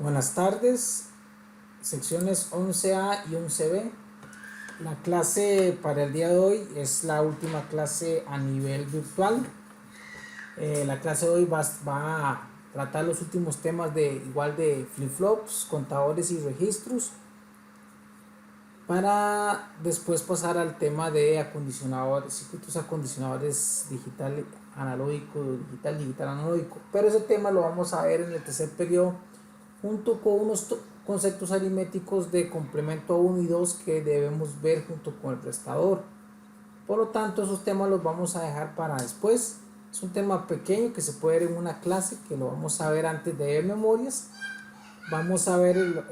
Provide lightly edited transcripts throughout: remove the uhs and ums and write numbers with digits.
Buenas tardes, secciones 11A y 11B. La clase para el día de hoy es la última clase a nivel virtual. La clase de hoy va a tratar los últimos temas de flip-flops, contadores y registros, para después pasar al tema de acondicionadores, circuitos acondicionadores digital analógico, digital analógico. Pero ese tema lo vamos a ver en el tercer periodo, junto con unos conceptos aritméticos de complemento 1 y 2 que debemos ver junto con el restador. Por lo tanto, esos temas los vamos a dejar para después. Es un tema pequeño que se puede ver en una clase, que lo vamos a ver antes de ver memorias. Vamos a ver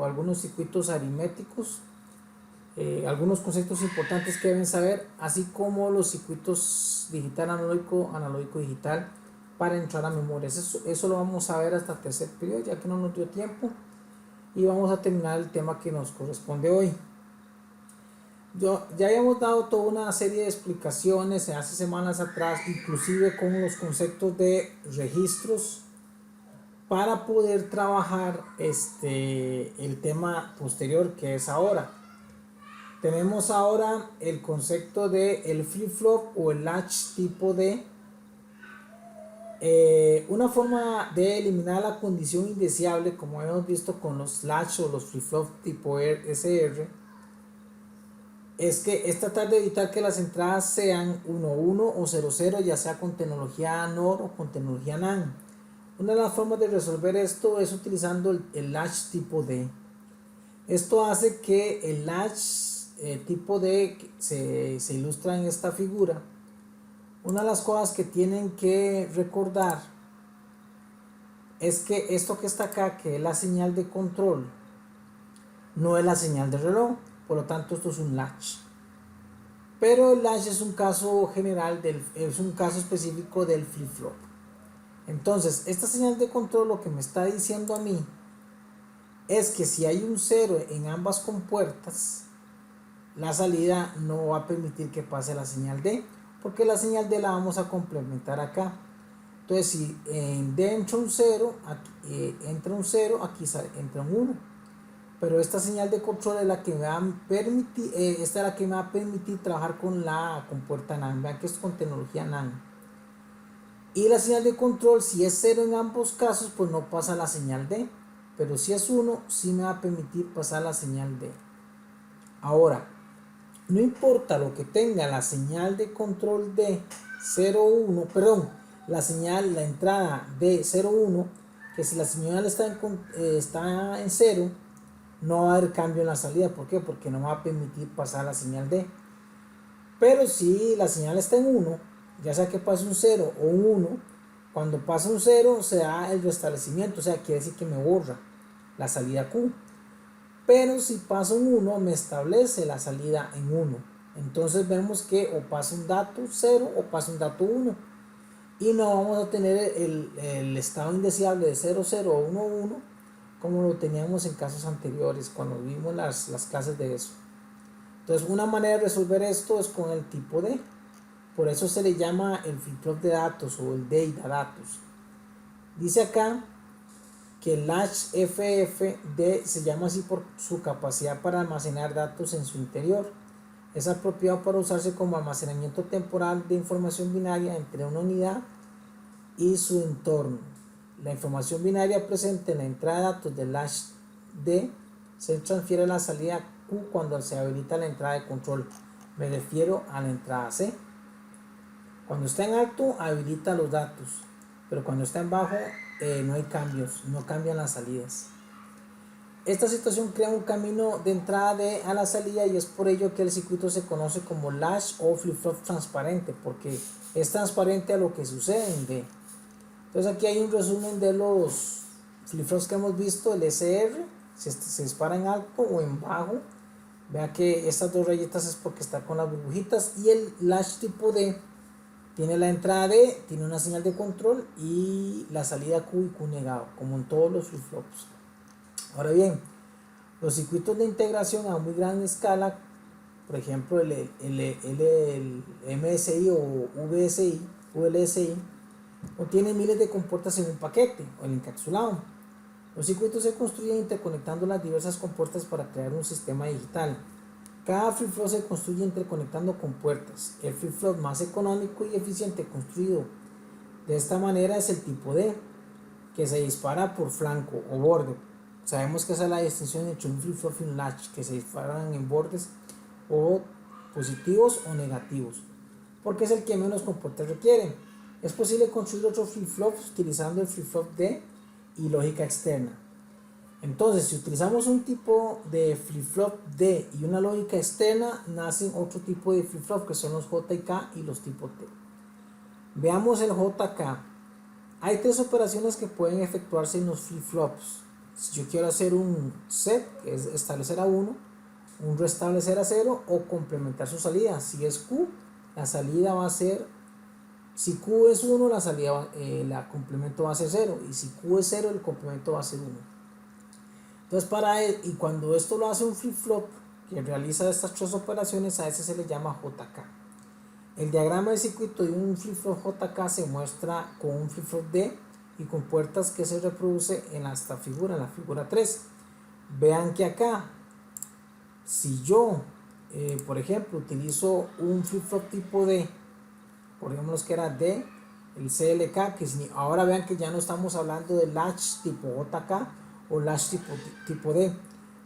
algunos circuitos aritméticos, algunos conceptos importantes que deben saber, así como los circuitos digital analógico, analógico digital, para entrar a memorias. Eso lo vamos a ver hasta el tercer periodo, ya que no nos dio tiempo, y vamos a terminar el tema que nos corresponde hoy. Ya habíamos dado toda una serie de explicaciones hace semanas atrás, inclusive con los conceptos de registros, para poder trabajar el tema posterior, que es ahora. Tenemos ahora el concepto de el flip-flop o el latch tipo D. Una forma de eliminar la condición indeseable, como hemos visto con los latch o los flip-flop tipo SR, es que es tratar de evitar que las entradas sean 1-1 o 0-0, ya sea con tecnología NOR o con tecnología NAND. Una de las formas de resolver esto es utilizando el latch tipo D. Esto hace que el latch tipo D se ilustra en esta figura. Una de las cosas que tienen que recordar es que esto que está acá, que es la señal de control, no es la señal de reloj, por lo tanto esto es un latch. Pero el latch es un caso general, es un caso específico del flip-flop. Entonces, esta señal de control lo que me está diciendo a mí es que si hay un 0 en ambas compuertas, la salida no va a permitir que pase la señal D, porque la señal D la vamos a complementar acá. Entonces, si en D entra un 0, entra un 0, aquí entra un 1. Pero esta señal de control es la que me va a permitir, esta es la que me va a permitir trabajar con la compuerta NAND. Vean que es con tecnología NAND. Y la señal de control, si es 0 en ambos casos, pues no pasa la señal D. Pero si es 1, sí me va a permitir pasar la señal D. Ahora, no importa lo que tenga la señal de control de 0,1, perdón, la entrada de 0,1, que si la señal está en 0, no va a haber cambio en la salida. ¿Por qué? Porque no va a permitir pasar la señal D. Pero si la señal está en 1, ya sea que pase un 0 o un 1, cuando pasa un 0 se da el restablecimiento, o sea, quiere decir que me borra la salida Q. Pero si pasa un 1, me establece la salida en 1. Entonces vemos que o pasa un dato 0 o pasa un dato 1. Y no vamos a tener el estado indeseable de 0, 0 o 1, 1, como lo teníamos en casos anteriores, cuando vimos las clases de eso. Entonces, una manera de resolver esto es con el tipo D. Por eso se le llama el flip-flop de datos o el data datos. Dice acá que el latch FFD se llama así por su capacidad para almacenar datos en su interior. Es apropiado para usarse como almacenamiento temporal de información binaria entre una unidad y su entorno. La información binaria presente en la entrada de datos del latch D se transfiere a la salida Q cuando se habilita la entrada de control. Me refiero a la entrada C. Cuando está en alto, habilita los datos, pero cuando está en bajo, no hay cambios, no cambian las salidas. Esta situación crea un camino de entrada a la salida, y es por ello que el circuito se conoce como latch o flip-flop transparente, porque es transparente a lo que sucede en D. Entonces aquí hay un resumen de los flip-flops que hemos visto. El SR se dispara en alto o en bajo. Vea que estas dos rayitas es porque está con las burbujitas, y el latch tipo D tiene la entrada D, tiene una señal de control y la salida Q y Q negado, como en todos los flip-flops. Ahora bien, los circuitos de integración a muy gran escala, por ejemplo el MSI o VLSI, contiene miles de compuertas en un paquete, o el encapsulado. Los circuitos se construyen interconectando las diversas compuertas para crear un sistema digital. Cada flip-flop se construye interconectando con puertas. El flip-flop más económico y eficiente construido de esta manera es el tipo D, que se dispara por flanco o borde. Sabemos que esa es la distinción entre un flip-flop y un latch, que se disparan en bordes o positivos o negativos, porque es el que menos compuertas requiere. Es posible construir otros flip-flops utilizando el flip-flop D y lógica externa. Entonces, si utilizamos un tipo de flip-flop D y una lógica externa, nacen otro tipo de flip-flop que son los J y K y los tipo T. Veamos el JK. Hay tres operaciones que pueden efectuarse en los flip-flops. Si yo quiero hacer un set, que es establecer a 1, un restablecer a 0 o complementar su salida. Si es Q, la salida va a ser, si Q es 1, la salida, la complemento va a ser 0, y si Q es 0, el complemento va a ser 1. Entonces para él, y cuando esto lo hace un flip-flop que realiza estas tres operaciones, a ese se le llama JK. El diagrama de circuito de un flip-flop JK se muestra con un flip-flop D y con puertas que se reproduce en esta figura, en la figura 3. Vean que acá, si yo, por ejemplo, utilizo un flip-flop tipo D, por ejemplo, que era D, el CLK, que ahora vean que ya no estamos hablando de latch tipo JK o latch tipo D.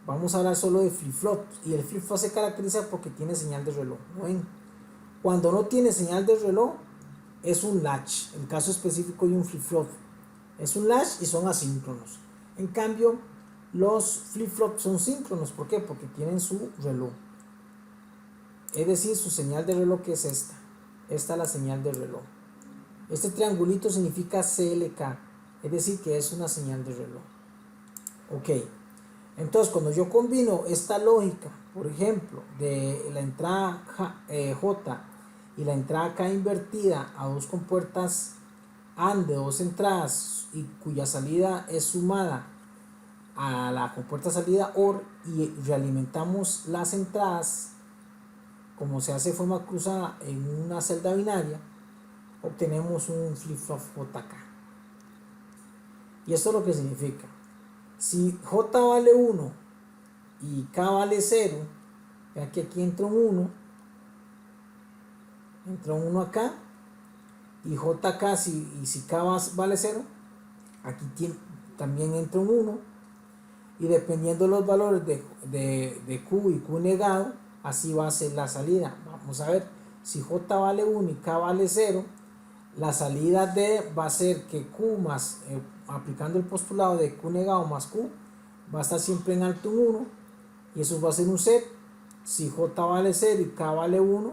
Vamos a hablar solo de flip-flop, y el flip-flop se caracteriza porque tiene señal de reloj. ¿Ven? Cuando no tiene señal de reloj es un latch. El caso específico de un flip-flop es un latch y son asíncronos. En cambio, los flip-flops son síncronos. ¿Por qué? Porque tienen su reloj. Es decir, su señal de reloj, que es esta. Esta es la señal de reloj. Este triangulito significa CLK, es decir, que es una señal de reloj. Ok. Entonces, cuando yo combino esta lógica, por ejemplo, de la entrada J y la entrada K invertida a dos compuertas AND de dos entradas y cuya salida es sumada a la compuerta salida OR, y realimentamos las entradas como se hace de forma cruzada en una celda binaria, obtenemos un flip-flop JK. Y esto es lo que significa: si J vale 1 y K vale 0, vean que aquí entra un 1 acá, y JK, si K vale 0, aquí también entra un 1, y dependiendo de los valores de Q y Q negado, así va a ser la salida. Vamos a ver, si J vale 1 y K vale 0, la salida D va a ser que Q más, aplicando el postulado de Q negado más Q, va a estar siempre en alto un 1, y eso va a ser un set. Si J vale 0 y K vale 1,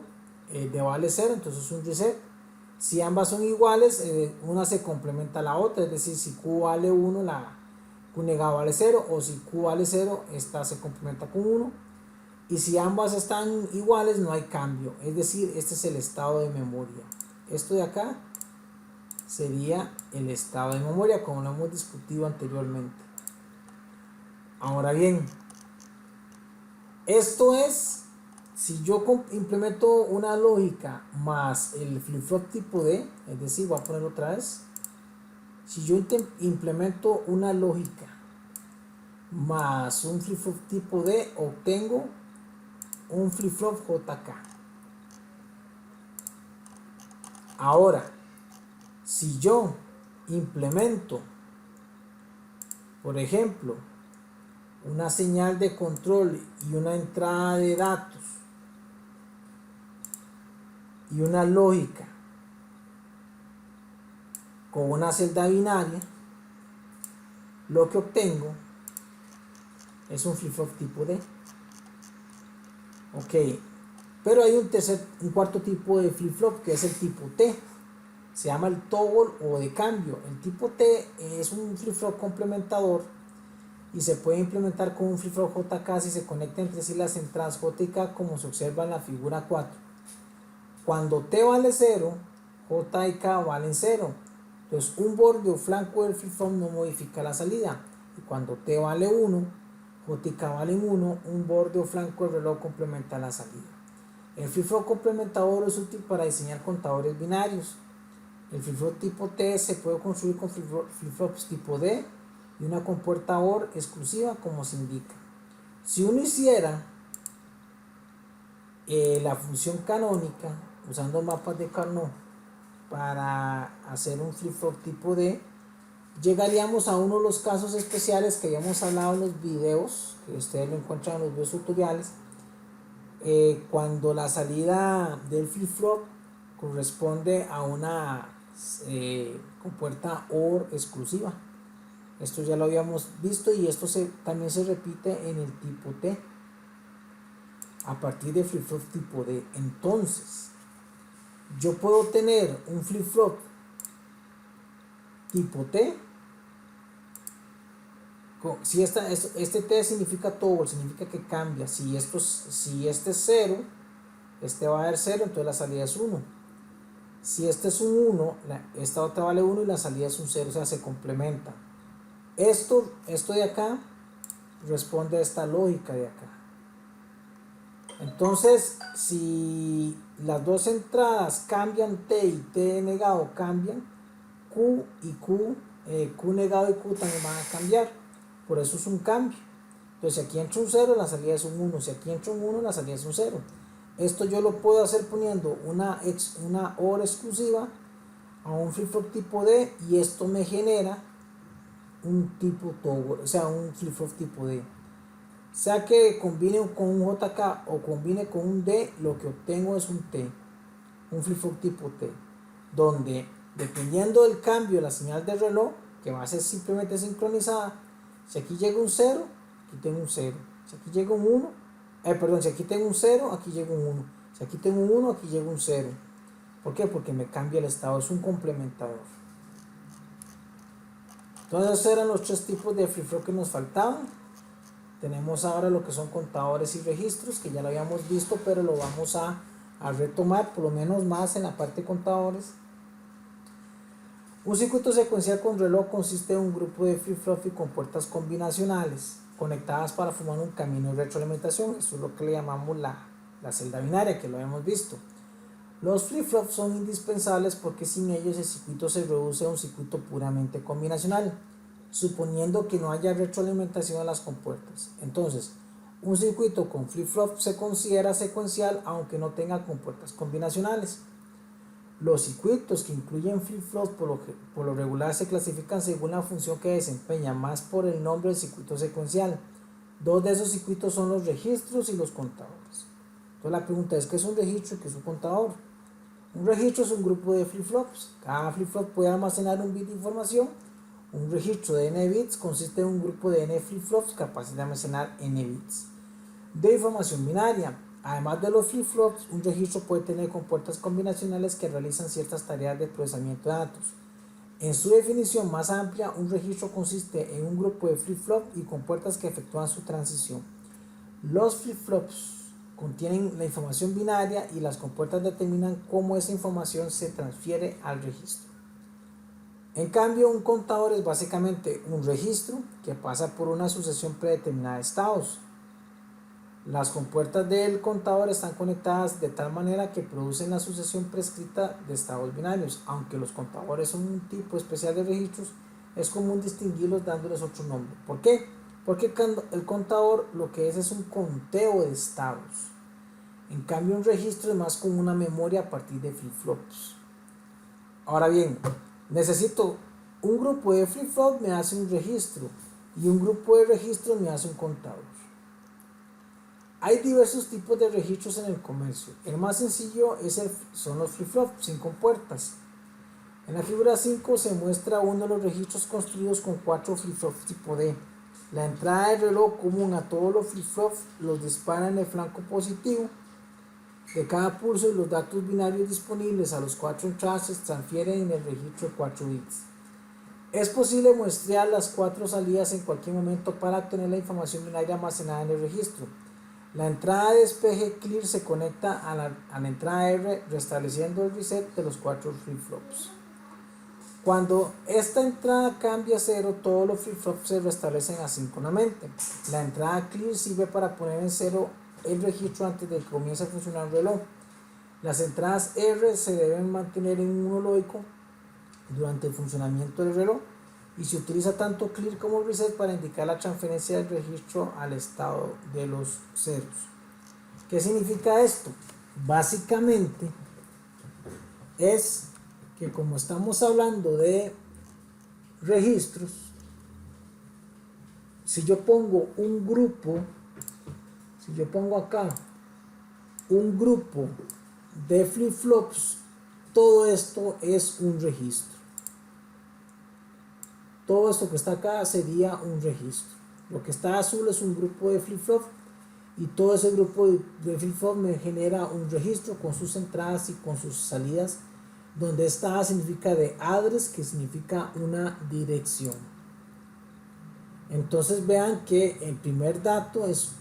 D vale 0, entonces es un reset. Si ambas son iguales, una se complementa a la otra, es decir, si Q vale 1, la Q negado vale 0, o si Q vale 0, esta se complementa con 1, y si ambas están iguales no hay cambio, es decir, este es el estado de memoria. Esto de acá sería el estado de memoria, como lo hemos discutido anteriormente. Ahora bien, esto es si yo implemento una lógica más el flip-flop tipo D, es decir, voy a ponerlo otra vez. Si yo implemento una lógica más un flip-flop tipo D, obtengo un flip-flop JK. Ahora, si yo implemento, por ejemplo, una señal de control y una entrada de datos y una lógica con una celda binaria, lo que obtengo es un flip-flop tipo D. Ok, pero hay un cuarto tipo de flip-flop, que es el tipo T. Se llama el toggle o de cambio. El tipo T es un flip-flop complementador y se puede implementar con un flip-flop JK si se conecta entre sí las entradas J y K, como se observa en la figura 4. Cuando T vale 0, J y K valen 0. Entonces un borde o flanco del flip-flop no modifica la salida. Y cuando T vale 1, J y K valen 1, un borde o flanco del reloj complementa la salida. El flip-flop complementador es útil para diseñar contadores binarios. El flip-flop tipo T se puede construir con flip-flops tipo D y una compuerta OR exclusiva como se indica. Si uno hiciera la función canónica usando mapas de Carnot para hacer un flip-flop tipo D, llegaríamos a uno de los casos especiales que habíamos hablado en los videos, que ustedes lo encuentran en los videos tutoriales, cuando la salida del flip-flop corresponde a una compuerta OR exclusiva. Esto ya lo habíamos visto y esto también se repite en el tipo T a partir de flip-flop tipo D. Entonces, yo puedo tener un flip-flop tipo T. Si este T significa toggle, significa que cambia. Si este es 0, este va a dar 0, entonces la salida es 1. Si este es un 1, esta otra vale 1 y la salida es un 0, o sea, se complementa. Esto de acá responde a esta lógica de acá. Entonces, si las dos entradas cambian T y T negado cambian, Q y Q negado y Q también van a cambiar. Por eso es un cambio. Entonces, si aquí entra un 0, la salida es un 1. Si aquí entra un 1, la salida es un 0. Esto yo lo puedo hacer poniendo una OR exclusiva a un flip-flop tipo D y esto me genera un tipo toggle, o sea, un flip-flop tipo D. Sea que combine con un JK o combine con un D, lo que obtengo es un T, un flip-flop tipo T, donde dependiendo del cambio de la señal de reloj, que va a ser simplemente sincronizada, si aquí llega un 0, aquí tengo un 0, si aquí llega un 1, si aquí tengo un 0, aquí llega un 1, si aquí tengo un 1, aquí llega un 0. ¿Por qué? Porque me cambia el estado, es un complementador. Entonces esos eran los tres tipos de flip-flop que nos faltaban. Tenemos ahora lo que son contadores y registros, que ya lo habíamos visto, pero lo vamos a retomar, por lo menos más en la parte de contadores. Un circuito secuencial con reloj consiste en un grupo de flip-flop y compuertas combinacionales conectadas para formar un camino de retroalimentación. Eso es lo que le llamamos la celda binaria, que lo hemos visto. Los flip-flops son indispensables porque sin ellos el circuito se reduce a un circuito puramente combinacional, suponiendo que no haya retroalimentación a las compuertas. Entonces, un circuito con flip-flop se considera secuencial aunque no tenga compuertas combinacionales. Los circuitos que incluyen flip-flops por lo regular se clasifican según la función que desempeña, más por el nombre del circuito secuencial. Dos de esos circuitos son los registros y los contadores. Entonces la pregunta es, ¿qué es un registro y qué es un contador? Un registro es un grupo de flip-flops. Cada flip-flop puede almacenar un bit de información. Un registro de n bits consiste en un grupo de n flip-flops capaces de almacenar n bits de información binaria. Además de los flip-flops, un registro puede tener compuertas combinacionales que realizan ciertas tareas de procesamiento de datos. En su definición más amplia, un registro consiste en un grupo de flip-flops y compuertas que efectúan su transición. Los flip-flops contienen la información binaria y las compuertas determinan cómo esa información se transfiere al registro. En cambio, un contador es básicamente un registro que pasa por una sucesión predeterminada de estados. Las compuertas del contador están conectadas de tal manera que producen la sucesión prescrita de estados binarios. Aunque los contadores son un tipo especial de registros, es común distinguirlos dándoles otro nombre. ¿Por qué? Porque el contador lo que es un conteo de estados. En cambio, un registro es más como una memoria a partir de flip-flops. Ahora bien, necesito un grupo de flip-flop me hace un registro y un grupo de registros me hace un contador. Hay diversos tipos de registros en el comercio. El más sencillo son los flip-flops sin compuertas. En la figura 5 se muestra uno de los registros construidos con 4 flip-flops tipo D. La entrada de reloj común a todos los flip-flops los dispara en el flanco positivo de cada pulso y los datos binarios disponibles a los 4 entradas se transfieren en el registro de 4 bits. Es posible muestrear las 4 salidas en cualquier momento para obtener la información binaria almacenada en el registro. La entrada de despeje clear se conecta a la entrada R restableciendo el reset de los 4 flip-flops. Cuando esta entrada cambia a 0, todos los flip-flops se restablecen asíncronamente. La entrada clear sirve para poner en 0 el registro antes de que comience a funcionar el reloj. Las entradas R se deben mantener en 1 lógico durante el funcionamiento del reloj. y se utiliza tanto clear como reset para indicar la transferencia del registro al estado de los ceros. ¿Qué significa esto? Básicamente es que como estamos hablando de registros, si yo pongo un grupo, si yo pongo acá un grupo de flip-flops, todo esto es un registro. Todo esto que está acá sería un registro. Lo que está azul es un grupo de flip-flops y todo ese grupo de flip-flops me genera un registro con sus entradas y con sus salidas, donde esta A significa de address, que significa una dirección. Entonces vean que el primer dato es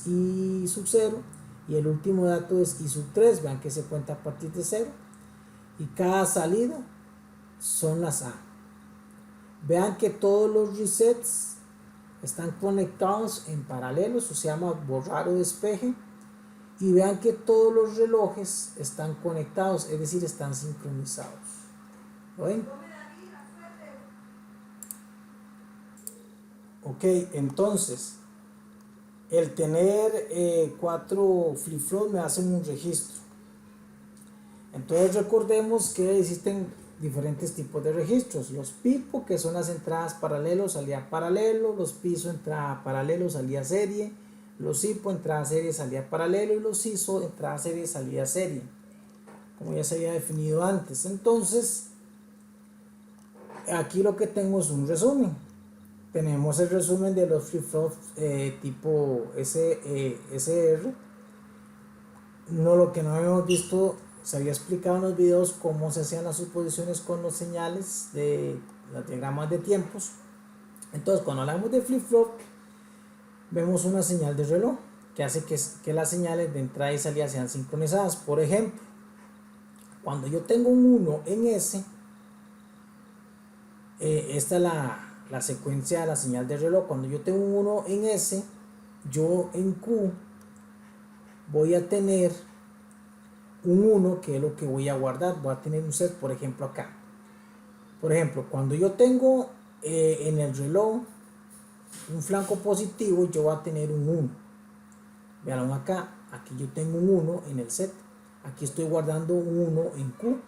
I sub 0 y el último dato es I sub 3. Vean que se cuenta a partir de 0 y cada salida son las A. Vean que todos los resets están conectados en paralelo, eso se llama borrar o despeje. Y vean que todos los relojes están conectados, es decir, están sincronizados. ¿Lo ven? Ok, entonces el tener 4 flip-flops me hacen un registro. Entonces recordemos que existen diferentes tipos de registros. Los pipo, que son las entradas paralelo, salida paralelo. Los piso, entrada paralelo, salida serie. Los hipo, entrada serie, salida paralelo. Y los iso, entrada serie, salida serie, como ya se había definido antes. Entonces aquí lo que tengo es un resumen. Tenemos el resumen de los flip-flops tipo SR. No, lo que no habíamos visto, se había explicado en los videos cómo se hacían las suposiciones con los señales de los diagramas de tiempos. Entonces, cuando hablamos de flip-flop, vemos una señal de reloj que hace que las señales de entrada y salida sean sincronizadas. Por ejemplo, cuando yo tengo un 1 en S, esta es la secuencia de la señal de reloj. Cuando yo tengo un 1 en S, yo en Q voy a tener un 1, que es lo que voy a guardar. Voy a tener un set, por ejemplo, acá. Por ejemplo, cuando yo tengo en el reloj un flanco positivo, yo voy a tener un 1. Vean acá, aquí yo tengo un 1 en el set. Aquí estoy guardando un 1 en Q.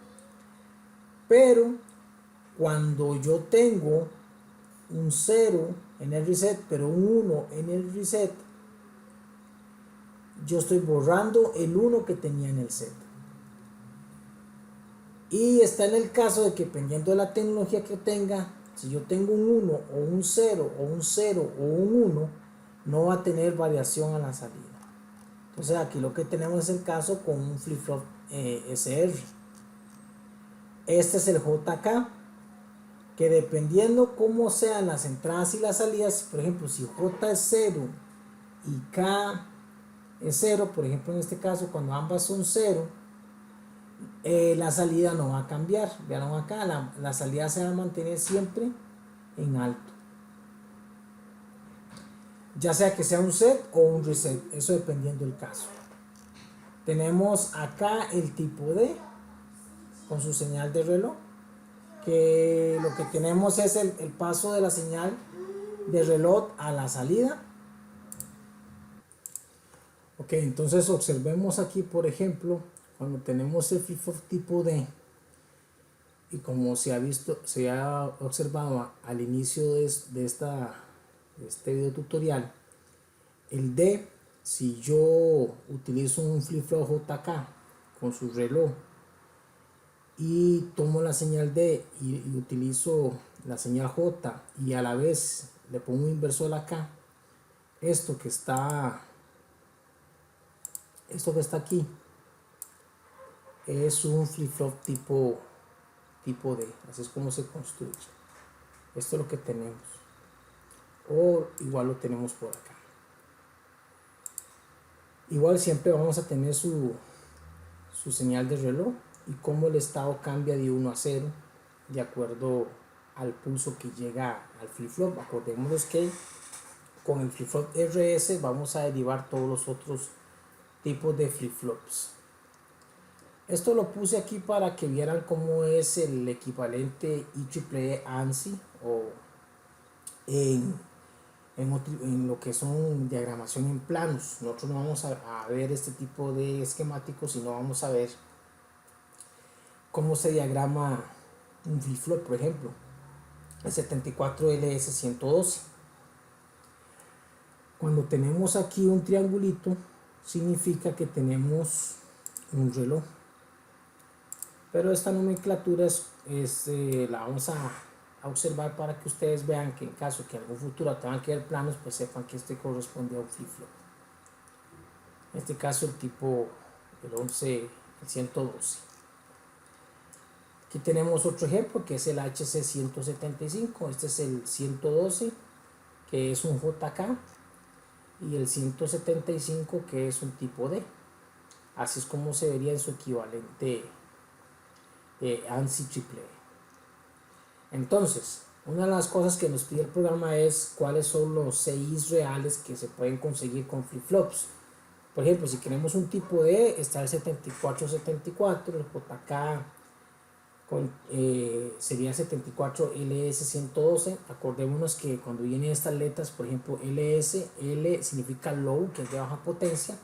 Pero cuando yo tengo un 0 en el reset, pero un 1 en el reset, yo estoy borrando el 1 que tenía en el set. Y está en el caso de que, dependiendo de la tecnología que tenga, si yo tengo un 1 o un 0 o un 0 o un 1, no va a tener variación a la salida. Entonces aquí lo que tenemos es el caso con un flip-flop SR. Este es el JK, que dependiendo cómo sean las entradas y las salidas, por ejemplo, si J es 0 y K es 0, por ejemplo en este caso cuando ambas son 0, la salida no va a cambiar. Vean acá, la salida se va a mantener siempre en alto, ya sea que sea un set o un reset, eso dependiendo del caso. Tenemos acá el tipo D con su señal de reloj, que lo que tenemos es el paso de la señal de reloj a la salida. Ok, entonces observemos aquí, por ejemplo, cuando tenemos el flip-flop tipo D, y como se ha observado al inicio de este video tutorial, el D, si yo utilizo un flip-flop JK con su reloj y tomo la señal D y utilizo la señal J y a la vez le pongo un inversor acá, esto que está aquí es un flip-flop tipo D. Así es como se construye. Esto es lo que tenemos, o igual lo tenemos por acá. Igual siempre vamos a tener su señal de reloj y cómo el estado cambia de 1 a 0 de acuerdo al pulso que llega al flip-flop. Acordémonos que con el flip-flop RS vamos a derivar todos los otros tipos de flip-flops. Esto lo puse aquí para que vieran cómo es el equivalente IEEE ANSI o en, en lo que son diagramación en planos. Nosotros no vamos a ver este tipo de esquemáticos, sino vamos a ver cómo se diagrama un flip-flop, por ejemplo, el 74LS112. Cuando tenemos aquí un triangulito, significa que tenemos un reloj. Pero esta nomenclatura la vamos a observar para que ustedes vean que en caso que en algún futuro tengan que ver planos, pues sepan que este corresponde a un flip-flop. En este caso el tipo el 112. Aquí tenemos otro ejemplo que es el HC175. Este es el 112, que es un JK, y el 175, que es un tipo D. Así es como se vería en su equivalente ANSI triple. Entonces, una de las cosas que nos pide el programa es cuáles son los CIs reales que se pueden conseguir con flip-flops. Por ejemplo, si queremos un tipo D, está el 7474, el JK sería 74LS112. Acordémonos que cuando vienen estas letras, por ejemplo, LS, L significa low, que es de baja potencia,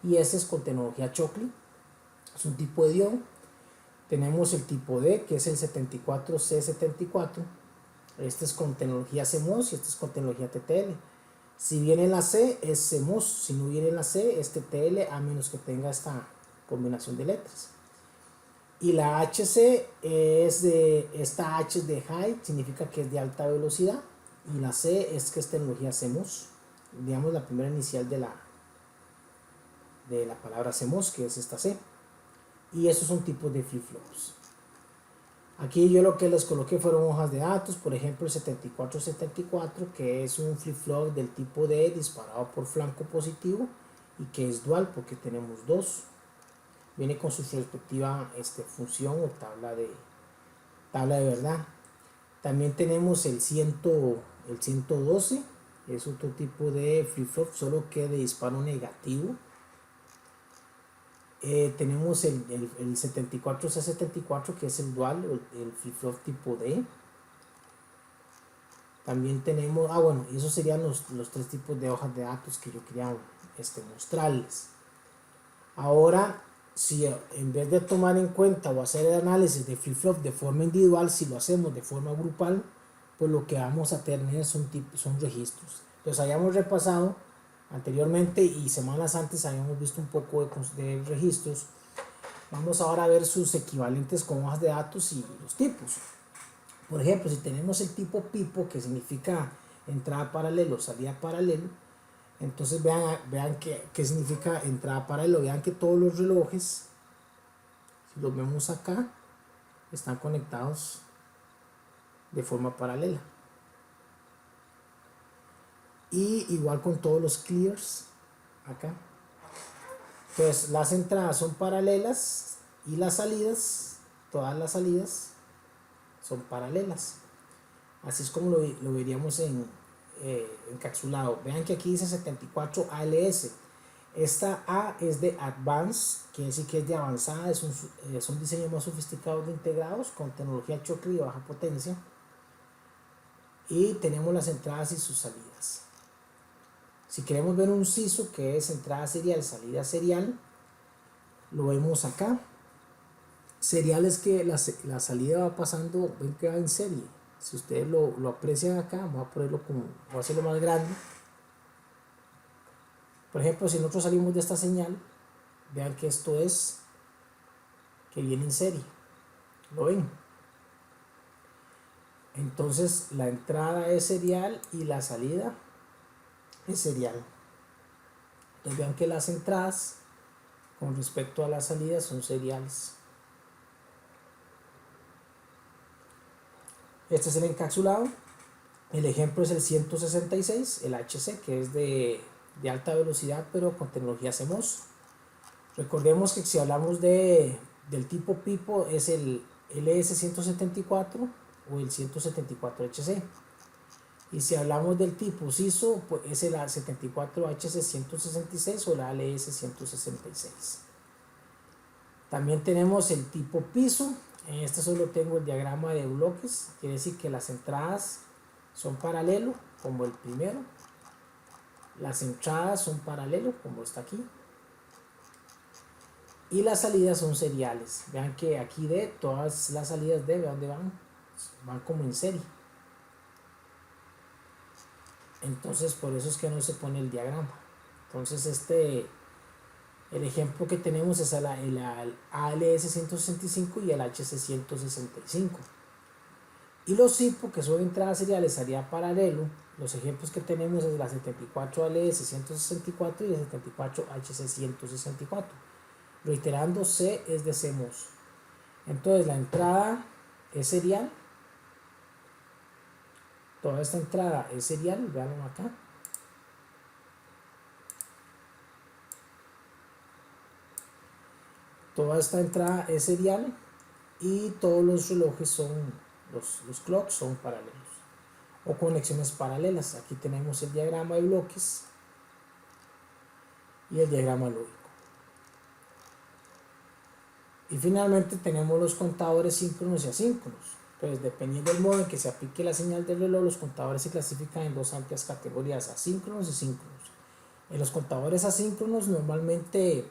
y S es con tecnología Chocli, es un tipo de diodo. Tenemos el tipo D, que es el 74C74. Este es con tecnología CMOS y este es con tecnología TTL. Si viene la C, es CMOS. Si no viene la C, es TTL, a menos que tenga esta combinación de letras. Y la HC esta H es de high, significa que es de alta velocidad. Y la C es que es tecnología CMOS. Digamos la primera inicial de la palabra CMOS, que es esta C. Y esos son tipos de flip-flops. Aquí yo lo que les coloqué fueron hojas de datos, por ejemplo el 7474, que es un flip-flop del tipo D disparado por flanco positivo y que es dual porque tenemos dos. Viene con su respectiva función o tabla de verdad. También tenemos el 112, es otro tipo de flip-flop, solo que de disparo negativo. Tenemos el 74C74, que es el dual, el flip-flop tipo D. También tenemos, bueno, esos serían los tres tipos de hojas de datos que yo quería mostrarles. Ahora, si en vez de tomar en cuenta o hacer el análisis de flip-flop de forma individual, si lo hacemos de forma grupal, pues lo que vamos a tener son registros. Entonces hayamos repasado anteriormente y semanas antes habíamos visto un poco de registros. Vamos ahora a ver sus equivalentes con hojas de datos y los tipos. Por ejemplo, si tenemos el tipo pipo, que significa entrada paralelo, salida paralelo, entonces vean qué significa entrada paralelo. Vean que todos los relojes, si los vemos acá, están conectados de forma paralela. Y igual con todos los clears acá. Entonces las entradas son paralelas y las salidas, todas las salidas son paralelas. Así es como lo veríamos encapsulado. Vean que aquí dice 74 ALS. Esta A es de Advanced, quiere decir que es de avanzada, son diseños más sofisticados de integrados con tecnología Chocli y baja potencia. Y tenemos las entradas y sus salidas. Si queremos ver un CISO, que es entrada serial, salida serial, lo vemos acá. Serial es que la salida va pasando, ven que va en serie. Si ustedes lo aprecian acá, voy a hacerlo más grande. Por ejemplo, si nosotros salimos de esta señal, vean que esto es que viene en serie. ¿Lo ven? Entonces la entrada es serial y la salida es serial. Entonces vean que las entradas con respecto a las salidas son seriales. Este es el encapsulado. El ejemplo es el 166, el HC, que es de alta velocidad pero con tecnología CMOS. Recordemos que si hablamos del tipo pipo es el LS174 o el 174HC. Y si hablamos del tipo CISO, pues es el 74HC166 o el ALS166. También tenemos el tipo piso. En este solo tengo el diagrama de bloques, quiere decir que las entradas son paralelo como el primero. Las entradas son paralelos, como está aquí. Y las salidas son seriales. Vean que aquí D, todas las salidas D, vean dónde van. Van como en serie. Entonces, por eso es que no se pone el diagrama. Entonces, el ejemplo que tenemos es el ALS 165 y el HC 165. Y los CIPO, que son entradas seriales, haría paralelo. Los ejemplos que tenemos es la 74 ALS 164 y la 74 HC 164. Reiterando, C es de CMOS. Entonces, la entrada es serial. Toda esta entrada es serial, veanlo acá. Toda esta entrada es serial y todos los relojes son, los clocks son paralelos o conexiones paralelas. Aquí tenemos el diagrama de bloques y el diagrama lógico. Y finalmente tenemos los contadores síncronos y asíncronos. Entonces, dependiendo del modo en que se aplique la señal del reloj, los contadores se clasifican en dos amplias categorías, asíncronos y síncronos. En los contadores asíncronos normalmente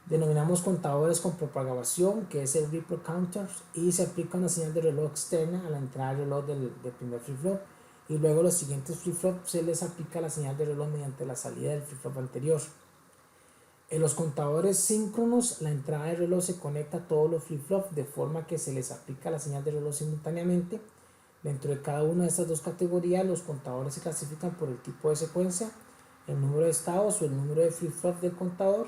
denominamos contadores con propagación, que es el ripple counter, y se aplica una señal de reloj externa a la entrada del reloj del primer flip-flop, y luego los siguientes flip-flop se les aplica la señal de reloj mediante la salida del flip-flop anterior. En los contadores síncronos, la entrada del reloj se conecta a todos los flip-flops de forma que se les aplica la señal de reloj simultáneamente. Dentro de cada una de estas dos categorías, los contadores se clasifican por el tipo de secuencia, el número de estados o el número de flip-flops del contador.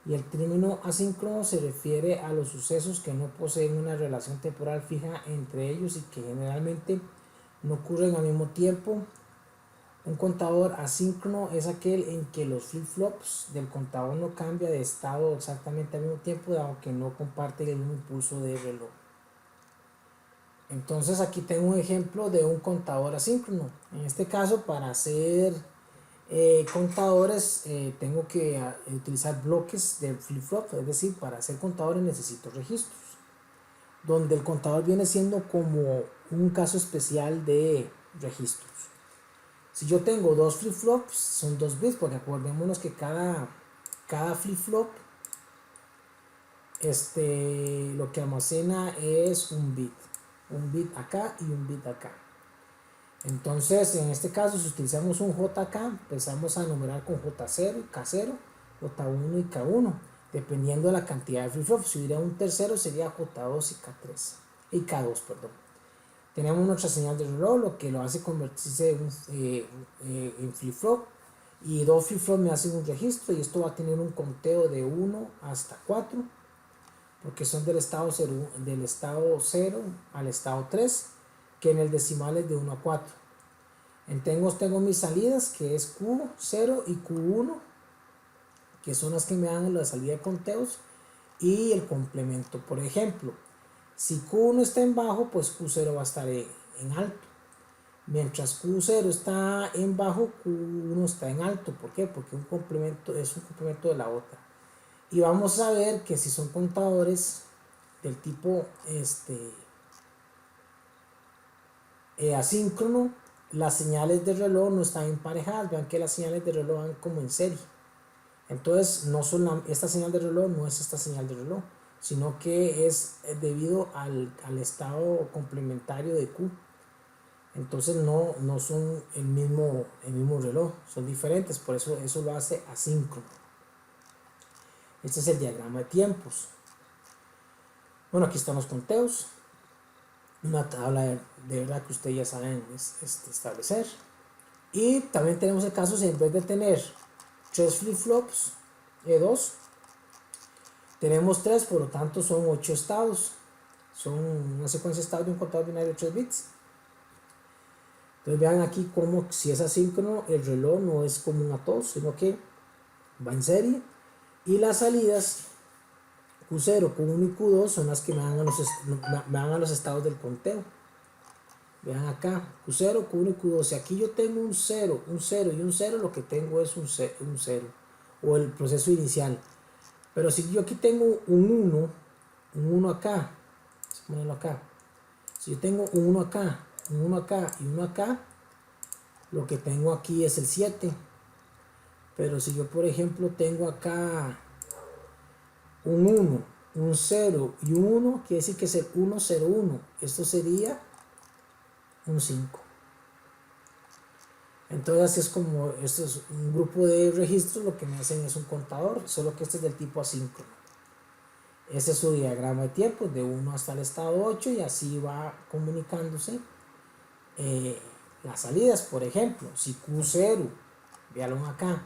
Y el término asíncrono se refiere a los sucesos que no poseen una relación temporal fija entre ellos y que generalmente no ocurren al mismo tiempo. Un contador asíncrono es aquel en que los flip-flops del contador no cambian de estado exactamente al mismo tiempo, dado que no comparten el mismo impulso de reloj. Entonces aquí tengo un ejemplo de un contador asíncrono. En este caso, para hacer contadores tengo que utilizar bloques de flip-flop, es decir, para hacer contadores necesito registros, donde el contador viene siendo como un caso especial de registros. Si yo tengo dos flip-flops, son 2 bits, porque acordémonos que cada flip-flop lo que almacena es un bit acá y un bit acá. Entonces, en este caso, si utilizamos un JK, empezamos a numerar con J0, K0, J1 y K1, dependiendo de la cantidad de flip-flops. Si hubiera un tercero, sería J2 y K3, y K2, perdón. Tenemos nuestra señal de reloj, lo que lo hace convertirse en flip-flop, y dos flip-flops me hacen un registro, y esto va a tener un conteo de 1 hasta 4, porque son del estado 0 al estado 3, que en el decimal es de 1 a 4. Entonces tengo mis salidas, que es Q0 y Q1, que son las que me dan la salida de conteos, y el complemento. Por ejemplo, si Q1 está en bajo, pues Q0 va a estar en alto. Mientras Q0 está en bajo, Q1 está en alto. ¿Por qué? Porque un complemento es un complemento de la otra. Y vamos a ver que si son contadores del tipo asíncrono, las señales de reloj no están emparejadas. Vean que las señales de reloj van como en serie. Entonces, no son esta señal de reloj no es esta señal de reloj, sino que es debido al estado complementario de Q. Entonces no son el mismo reloj, son diferentes, por eso lo hace asíncrono. Este es el diagrama de tiempos. Bueno, aquí están los conteos, una tabla de verdad que ustedes ya saben establecer. Y también tenemos el caso si en vez de tener 3 flip-flops, 2, tenemos 3, por lo tanto son 8 estados. Son una secuencia de estados de un contador binario de 3 bits. Entonces vean aquí como si es asíncrono, el reloj no es común a todos, sino que va en serie. Y las salidas Q0, Q1 y Q2 son las que me dan a los estados del conteo. Vean acá, Q0, Q1 y Q2. Si aquí yo tengo un 0 y un 0, lo que tengo es un 0, o el proceso inicial. Pero si yo aquí tengo un 1 acá, vamos a ponerlo acá. Si yo tengo un 1 acá, un 1 acá y uno acá, lo que tengo aquí es el 7. Pero si yo, por ejemplo, tengo acá un 1, un 0 y un 1, quiere decir que es el 1, 0, 1. Esto sería un 5. Entonces es como, esto es un grupo de registros, lo que me hacen es un contador, solo que este es del tipo asíncrono. Ese es su diagrama de tiempos, de 1 hasta el estado 8, y así va comunicándose las salidas. Por ejemplo, si Q0, véanlo acá,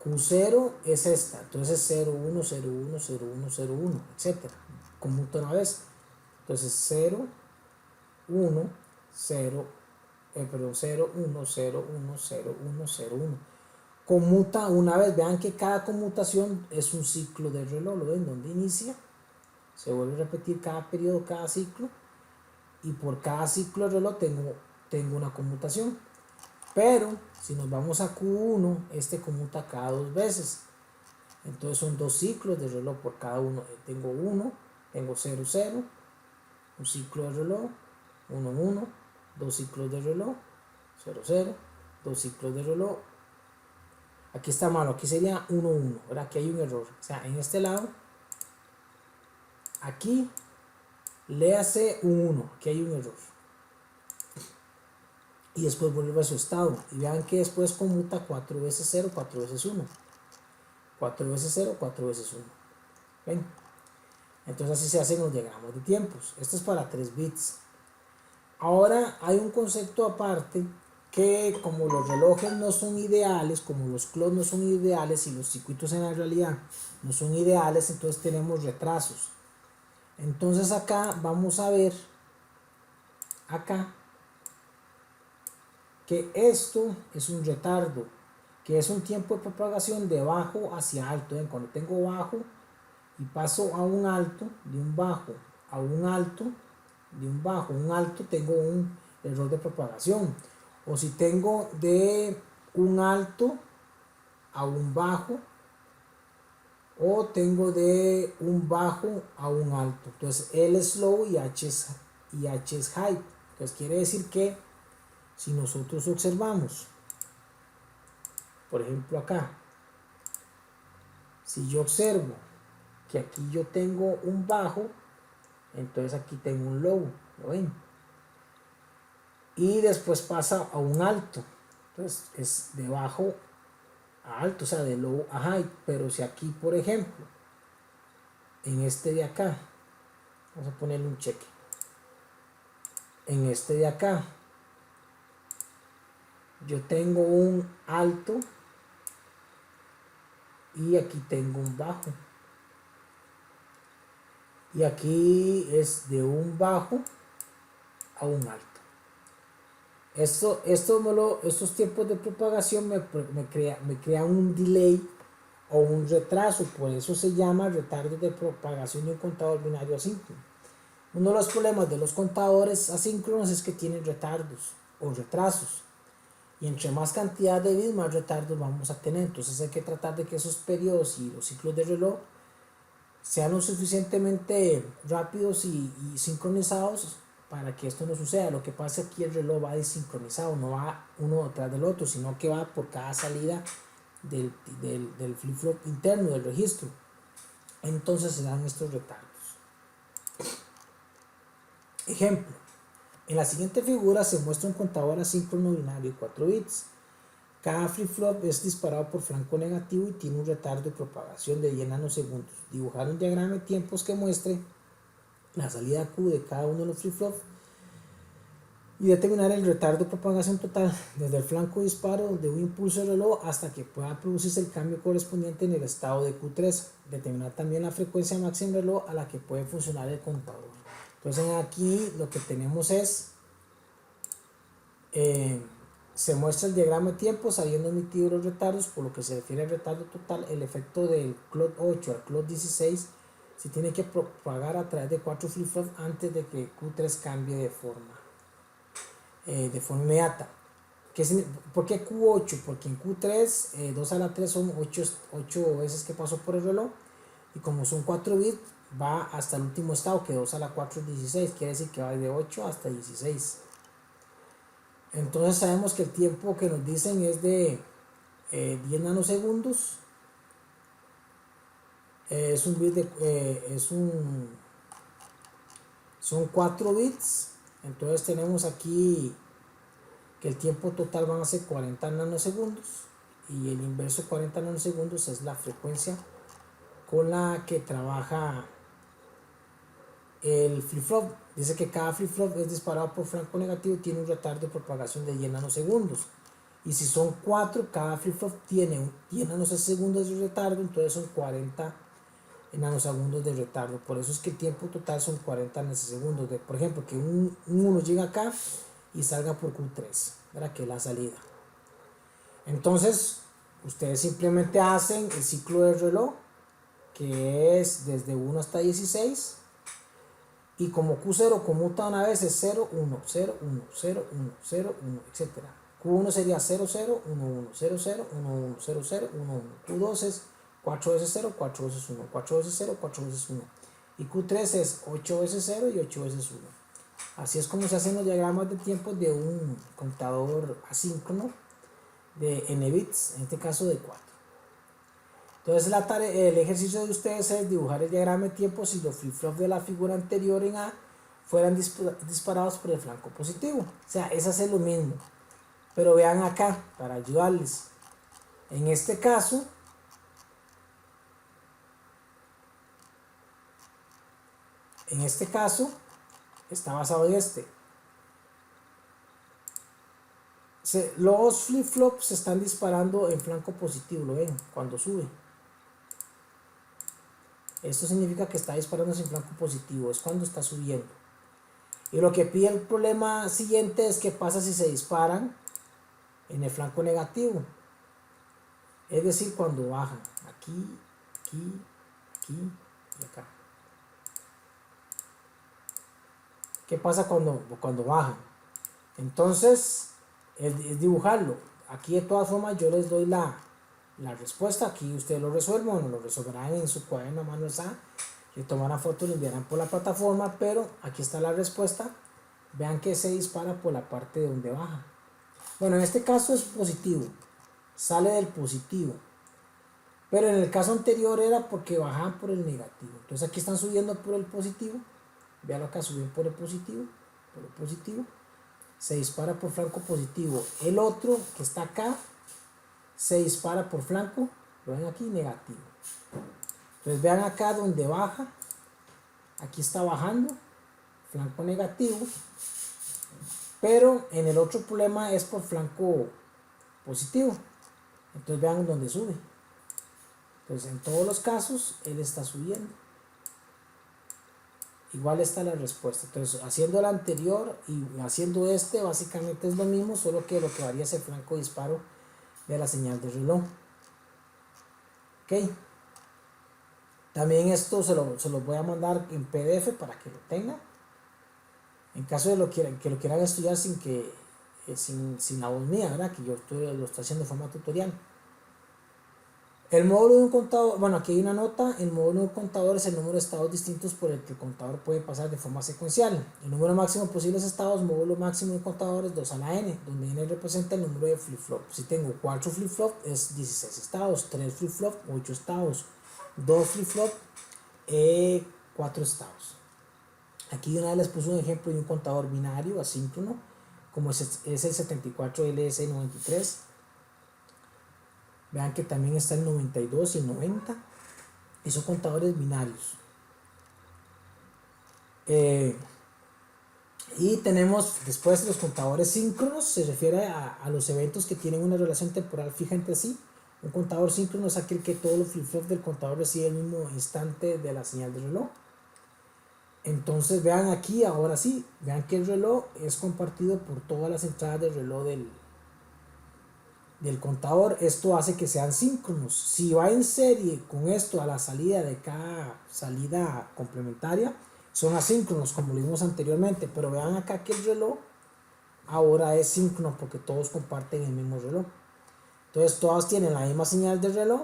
Q0 es esta, entonces 0, 1, 0, 1, 0, 1, 0, 1, etc. Conmuta una vez. Entonces 0, 1, 0, perdón, 0, 1, 0, 1, 0, 1, 0, 1. Conmuta una vez. Vean que cada conmutación es un ciclo de reloj. ¿Lo ven? Donde inicia, se vuelve a repetir cada periodo, cada ciclo, y por cada ciclo de reloj tengo una conmutación. Pero si nos vamos a Q1, este conmuta cada 2 veces. Entonces son 2 ciclos de reloj por cada uno. Tengo 1, tengo 0, 0, un ciclo de reloj, 1, 1, 2 ciclos de reloj, 0, 0, 2 ciclos de reloj. Aquí está malo, aquí sería 1, 1, ¿verdad? Aquí hay un error. O sea, en este lado, aquí, léase un 1, aquí hay un error. Y después vuelve a su estado. Y vean que después conmuta 4 veces 0, 4 veces 1. 4 veces 0, 4 veces 1. ¿Ven? Entonces así se hacen los diagramas de tiempos. Esto es para 3 bits. Ahora hay un concepto aparte que, como los relojes no son ideales, como los clocks no son ideales y los circuitos en la realidad no son ideales, entonces tenemos retrasos. Entonces acá vamos a ver, acá, que esto es un retardo, que es un tiempo de propagación de bajo hacia alto. ¿Ven? Cuando tengo bajo y paso a un alto, de un bajo a un alto, de un bajo a un alto, tengo un error de propagación. O si tengo de un alto a un bajo, o tengo de un bajo a un alto. Entonces L es slow y H es high. Entonces quiere decir que si nosotros observamos, por ejemplo acá, si yo observo que aquí yo tengo un bajo, entonces aquí tengo un low, ¿lo ven? Y después pasa a un alto, entonces es de bajo a alto, o sea, de low a high. Pero si aquí, por ejemplo, en este de acá, vamos a ponerle un cheque, en este de acá, yo tengo un alto y aquí tengo un bajo, y aquí es de un bajo a un alto. Estos tiempos de propagación me crean un delay o un retraso, por eso se llama retardo de propagación de un contador binario asíncrono. Uno de los problemas de los contadores asíncronos es que tienen retardos o retrasos, y entre más cantidad de bits, más retardos vamos a tener. Entonces hay que tratar de que esos periodos y los ciclos de reloj sean lo suficientemente rápidos y sincronizados para que esto no suceda. Lo que pasa es que aquí el reloj va desincronizado, no va uno detrás del otro, sino que va por cada salida del flip-flop interno del registro. Entonces se dan estos retardos. Ejemplo, en la siguiente figura se muestra un contador asíncrono binario de 4 bits. Cada flip-flop es disparado por flanco negativo y tiene un retardo de propagación de 10 nanosegundos. Dibujar un diagrama de tiempos que muestre la salida Q de cada uno de los flip-flops y determinar el retardo de propagación total desde el flanco de disparo de un impulso de reloj hasta que pueda producirse el cambio correspondiente en el estado de Q3. Determinar también la frecuencia máxima del reloj a la que puede funcionar el contador. Entonces aquí lo que tenemos es, se muestra el diagrama de tiempos habiendo emitido los retardos. Por lo que se refiere al retardo total, el efecto del clock 8 al clock 16 se tiene que propagar a través de 4 flip-flops antes de que Q3 cambie de forma inmediata. ¿Por qué Q8? Porque en Q3 2 a la 3 son 8 veces que pasó por el reloj, y como son 4 bits va hasta el último estado, que 2 a la 4 es 16, quiere decir que va de 8 hasta 16. Entonces sabemos que el tiempo que nos dicen es de 10 nanosegundos. Es un bit de, son 4 bits. Entonces tenemos aquí que el tiempo total van a ser 40 nanosegundos. Y el inverso de 40 nanosegundos es la frecuencia con la que trabaja el flip-flop. Dice que cada flip-flop es disparado por flanco negativo y tiene un retardo de propagación de 10 nanosegundos. Y si son 4, cada flip-flop tiene 10 nanosegundos de retardo, entonces son 40 nanosegundos de retardo. Por eso es que el tiempo total son 40 nanosegundos. Por ejemplo, que un 1 llega acá y salga por Q3, ¿verdad? Que es la salida. Entonces, ustedes simplemente hacen el ciclo del reloj, que es desde 1 hasta 16. Y como Q0 conmuta una vez es 0, 1, 0, 1, 0, 1, 0, 1, etc. Q1 sería 0, 0, 1, 1, 0, 0, 1, 1, 0, 0, 1, 1. Q2 es 4 veces 0, 4 veces 1, 4 veces 0, 4 veces 1. Y Q3 es 8 veces 0 y 8 veces 1. Así es como se hacen los diagramas de tiempo de un contador asíncrono de n bits, en este caso de 4. Entonces el ejercicio de ustedes es dibujar el diagrama de tiempo si los flip-flops de la figura anterior en A fueran disparados por el flanco positivo. O sea, es hacer lo mismo. Pero vean acá, para ayudarles. En este caso, está basado en este. Los flip-flops se están disparando en flanco positivo, ¿lo ven? Cuando sube. Esto significa que está disparando en flanco positivo, es cuando está subiendo. Y lo que pide el problema siguiente es qué pasa si se disparan en el flanco negativo. Es decir, cuando bajan. Aquí, aquí, aquí y acá. ¿Qué pasa cuando bajan? Entonces, es dibujarlo. Aquí de todas formas yo les doy la respuesta. Aquí ustedes lo resuelven, o lo resolverán en su cuaderno a mano alzada. Le tomarán foto y lo enviarán por la plataforma, pero aquí está la respuesta. Vean que se dispara por la parte de donde baja. Bueno, en este caso es positivo, sale del positivo, pero en el caso anterior era porque bajaban por el negativo. Entonces aquí están subiendo por el positivo. Vean acá, suben por el positivo, se dispara por flanco positivo. El otro que está acá se dispara por flanco, lo ven aquí, negativo. Entonces vean acá donde baja, aquí está bajando, flanco negativo, pero en el otro problema es por flanco positivo. Entonces vean donde sube. Entonces en todos los casos él está subiendo. Igual está la respuesta. Entonces haciendo el anterior y haciendo este básicamente es lo mismo, solo que lo que varía es el flanco de disparo de la señal de reloj. Ok. También esto se lo voy a mandar en PDF para que lo tengan. En caso de que lo quieran estudiar sin la voz mía, ¿verdad? Que yo lo estoy haciendo de forma tutorial. El módulo de un contador, bueno, aquí hay una nota. El módulo de un contador es el número de estados distintos por el que el contador puede pasar de forma secuencial. El número máximo de posibles estados, módulo máximo de contadores 2 a la n, donde n representa el número de flip-flop. Si tengo 4 flip-flop es 16 estados, 3 flip-flop 8 estados, 2 flip-flop 4 estados. Aquí una vez les puse un ejemplo de un contador binario asíncrono, como es el 74LS93. Vean que también está el 92 y el 90. Y son contadores binarios. Y tenemos después los contadores síncronos. Se refiere a los eventos que tienen una relación temporal fija entre sí. Un contador síncrono es aquel que todos los flip-flops del contador reciben el mismo instante de la señal de reloj. Entonces vean aquí, ahora sí, vean que el reloj es compartido por todas las entradas del reloj del contador. Esto hace que sean síncronos. Si va en serie con esto a la salida de cada salida complementaria, son asíncronos como lo vimos anteriormente. Pero vean acá que el reloj ahora es síncrono porque todos comparten el mismo reloj. Entonces todas tienen la misma señal de reloj,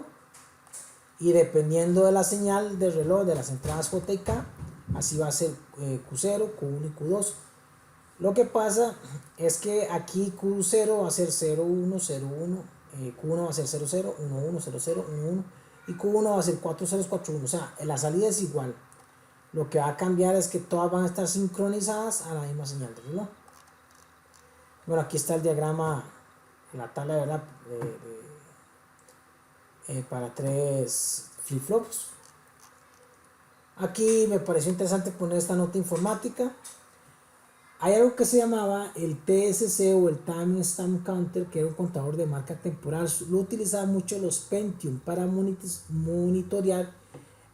y dependiendo de la señal de reloj de las entradas J y K, así va a ser Q0, Q1 y Q2. Lo que pasa es que aquí Q0 va a ser 0, 1, 0, 1, Q1 va a ser 0, 0, 1, 1, 0, 0, 1, 1 y Q1 va a ser 4 ceros, 4, 1. O sea, la salida es igual. Lo que va a cambiar es que todas van a estar sincronizadas a la misma señal de reloj. Bueno, aquí está el diagrama, la tabla de verdad para 3 flip-flops. Aquí me pareció interesante poner esta nota informática. Hay algo que se llamaba el TSC o el Time Stamp Counter, que era un contador de marca temporal. Lo utilizaban mucho los Pentium para monitorear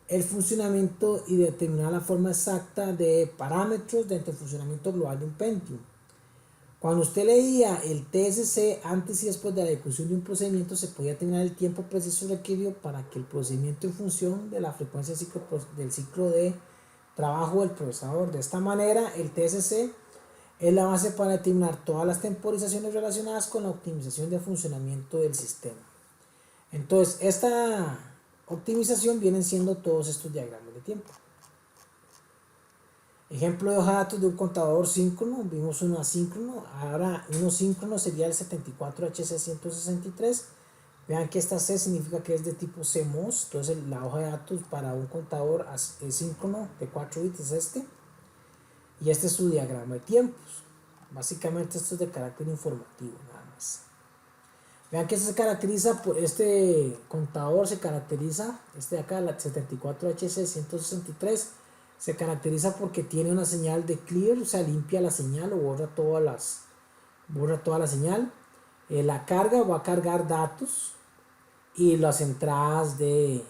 el funcionamiento y determinar la forma exacta de parámetros dentro del funcionamiento global de un Pentium. Cuando usted leía el TSC antes y después de la ejecución de un procedimiento, se podía tener el tiempo preciso requerido para que el procedimiento en función de la frecuencia del ciclo de trabajo del procesador. De esta manera, el TSC es la base para determinar todas las temporizaciones relacionadas con la optimización de funcionamiento del sistema. Entonces, esta optimización vienen siendo todos estos diagramas de tiempo. Ejemplo de hoja de datos de un contador síncrono, vimos uno asíncrono, ahora uno síncrono sería el 74HC163. Vean que esta C significa que es de tipo CMOS, entonces la hoja de datos para un contador síncrono de 4 bits es este. Y este es su diagrama de tiempos. Básicamente esto es de carácter informativo nada más. Vean que se caracteriza por este contador, se caracteriza, este de acá, la 74HC163, se caracteriza porque tiene una señal de clear, o sea, limpia la señal o borra toda la señal. La carga va a cargar datos y las entradas del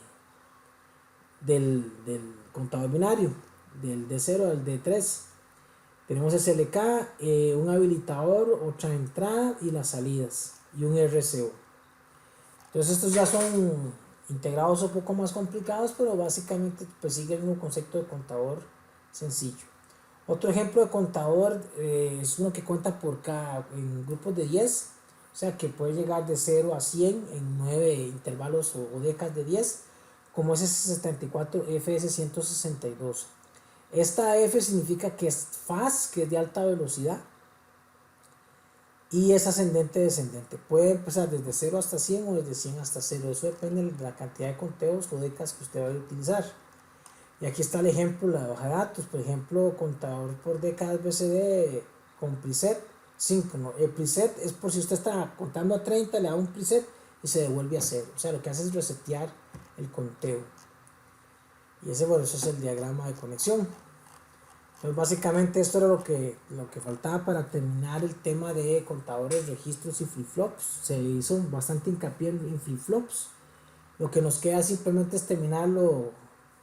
contador binario, del D0 al D3. Tenemos SLK, un habilitador, otra entrada y las salidas y un RCO. Entonces estos ya son integrados un poco más complicados, pero básicamente pues sigue el mismo concepto de contador sencillo. Otro ejemplo de contador es uno que cuenta en grupos de 10, o sea que puede llegar de 0 a 100 en 9 intervalos o décadas de 10, como es ese 74FS162. Esta F significa que es fast, que es de alta velocidad, y es ascendente descendente. Puede empezar desde 0 hasta 100 o desde 100 hasta 0. Eso depende de la cantidad de conteos o décadas que usted vaya a utilizar. Y aquí está el ejemplo, la hoja de datos. Por ejemplo, contador por décadas BCD con preset síncrono. El preset es por si usted está contando a 30, le da un preset y se devuelve a 0. O sea, lo que hace es resetear el conteo. Y eso es el diagrama de conexión. Entonces básicamente esto era lo que faltaba para terminar el tema de contadores, registros y flip-flops. Se hizo bastante hincapié en flip-flops. Lo que nos queda simplemente es terminarlo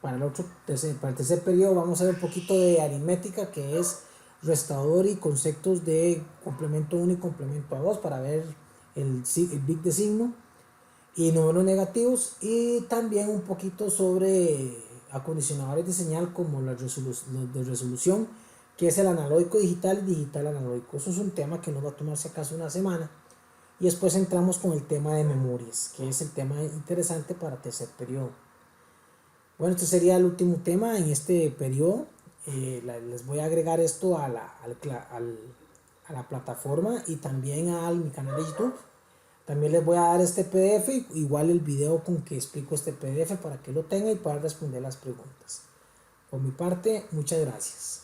para el tercer periodo. Vamos a ver un poquito de aritmética, que es restaurador y conceptos de complemento 1 y complemento a 2 para ver el bit de signo y números negativos, y también un poquito sobre acondicionadores de señal como los de resolución, que es el analógico digital y digital analógico. Eso es un tema que nos va a tomar si acaso una semana, y después entramos con el tema de memorias, que es el tema interesante para tercer periodo. Bueno, este sería el último tema en este periodo. Les voy a agregar esto a la plataforma y también a mi canal de YouTube. También les voy a dar este PDF, igual el video con que explico este PDF para que lo tenga y pueda responder las preguntas. Por mi parte, muchas gracias.